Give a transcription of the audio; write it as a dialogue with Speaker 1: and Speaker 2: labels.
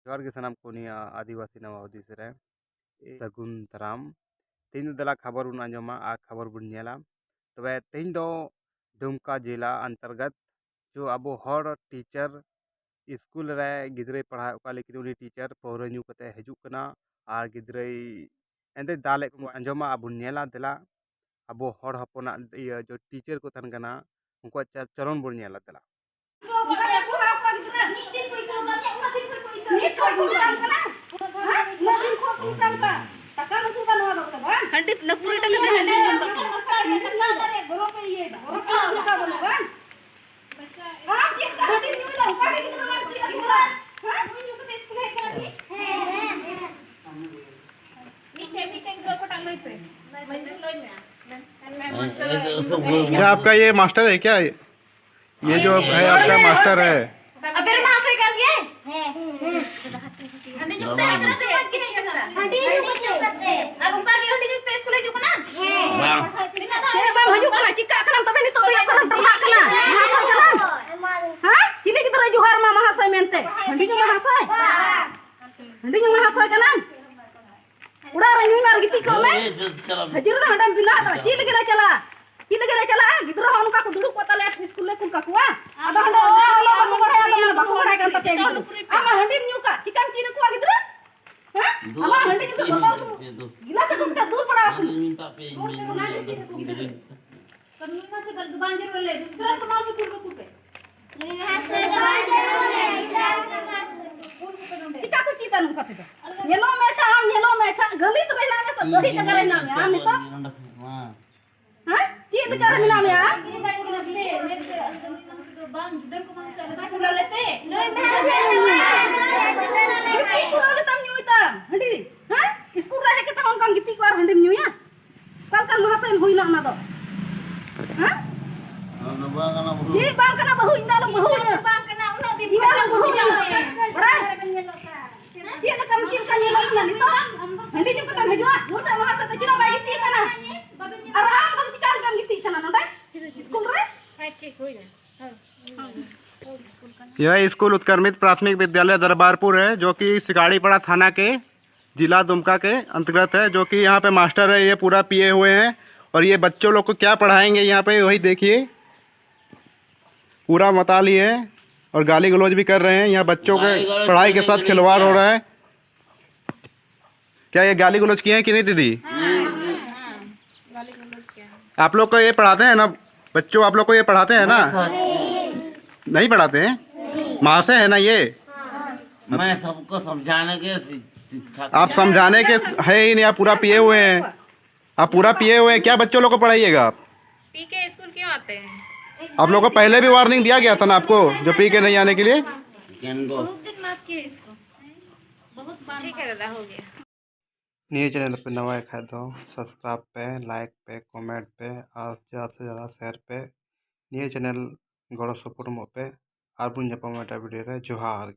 Speaker 1: जोहार गे सानाम को निया आदिवासी नवा हुदिस रे सगुन दाराम तेन दला खबर बुन आंजमा आ खबर बुन नेला तबे तेन दो दुमका जिला अंतर्गत जो अबो हर टीचर स्कूल रे गिदरे पढ़ा का लेकिन उनी टीचर पौरा न्यू कते हजु कना आर गिदरे एंदे दाले को आंजमा अबुन नेला दला अबो हर हपना जो टीचर को तन कना उनको चलन बुन नेला दला
Speaker 2: हंडी नकुरी टले हंडी
Speaker 3: क्या आपका ये मास्टर है क्या? ये जो है आपका मास्टर है?
Speaker 2: अबे महाशय कर गए
Speaker 4: हंडी जो पे अगर से मत किसी का हंडी करते
Speaker 2: और उनका के हंडी जो पे स्कूल जो ना
Speaker 3: वाह
Speaker 2: के बा हजू करा चिका करम तबे नि तो यो करम तबा कला महाशय करम हां चिने की तरह जोहार मा महाशय मेनते हंडी जो महाशय हंडी जो महाशय करम उड़ा रही मार गिती को में हजूर दा हंडम बिना ता चिल गेला चला गिदरा उनका को दुडु पता ले स्कूल ले कुल का कुआ अब हंडो बाको बड़ा kan pake ama handi nyuka chicken चिन को गिदरा हां ama handi itu gila से तुम क्या दूध पड़ा कमी में से कर दुकान जरूर ले दूसरा तो मां से कुल को पे यहां से दुकान जरूर ले चिका को चिता नु का पे येलो मैचा गली तो रहना में सही जगह रहना में हम तो हां चीज कर रहना में ये गाड़ी में दे मेरे से बांग इधर को मां से लगा पूरा लेते नहीं मैं पूरा लेता न्यू इता हंडी हां स्कूल रहे के तम काम गिती को हंडी न्यू या कल महाशय होइला ना दो हां जी बांग कना बहु इंदा लो बहु बांग कना उनो दिन बहु बड़ा ये ना कम किन का ये लो ना तो हंडी जो पता भेजवा मोटा महाशय के चिना बागी ती कना आराम कम चिकार कम गिती कना ना स्कूल रे ठीक होई ना
Speaker 3: यह स्कूल उत्क्रमित प्राथमिक विद्यालय दरबारपुर है, जो कि सिकाड़ीपड़ा थाना के जिला दुमका के अंतर्गत है। जो कि यहाँ पे मास्टर है, ये पूरा पिए हुए हैं और ये बच्चों लोग को क्या पढ़ाएंगे यहाँ पे वही देखिए, पूरा मताली है और गाली गलौज भी कर रहे हैं। यहाँ बच्चों के पढ़ाई के साथ खिलवाड़ हो रहा है। क्या ये गाली गलौज किए हैं कि नहीं दीदी? आप लोग को ये पढ़ाते हैं ना बच्चों? आप लोग को ये पढ़ाते हैं ना? नहीं पढ़ाते हैं? महाशय है ना ये?
Speaker 5: मैं सबको समझाने के शिक्षा
Speaker 3: आप समझाने के है ही नहीं, आप पूरा पिए हुए हैं। आप पूरा पिए हुए हैं, क्या बच्चों लोग को पढ़ाइएगा आप?
Speaker 2: पी के स्कूल क्यों आते हैं?
Speaker 3: आप लोग को पहले भी वार्निंग दिया गया था ना आपको, जो पी के नहीं आने के लिए?
Speaker 2: बहुत दिन माफ किए इसको, बहुत बार ठीक है दादा, हो गया।
Speaker 1: न्यूज़ चैनल पे नवा है तो सब्सक्राइब पे, लाइक पे, कमेंट पे और ज़्यादा से ज़्यादा शेयर पे न्यूज़ चैनल गौरव सपोर्ट पे और बुन वीडियो रे जोहार।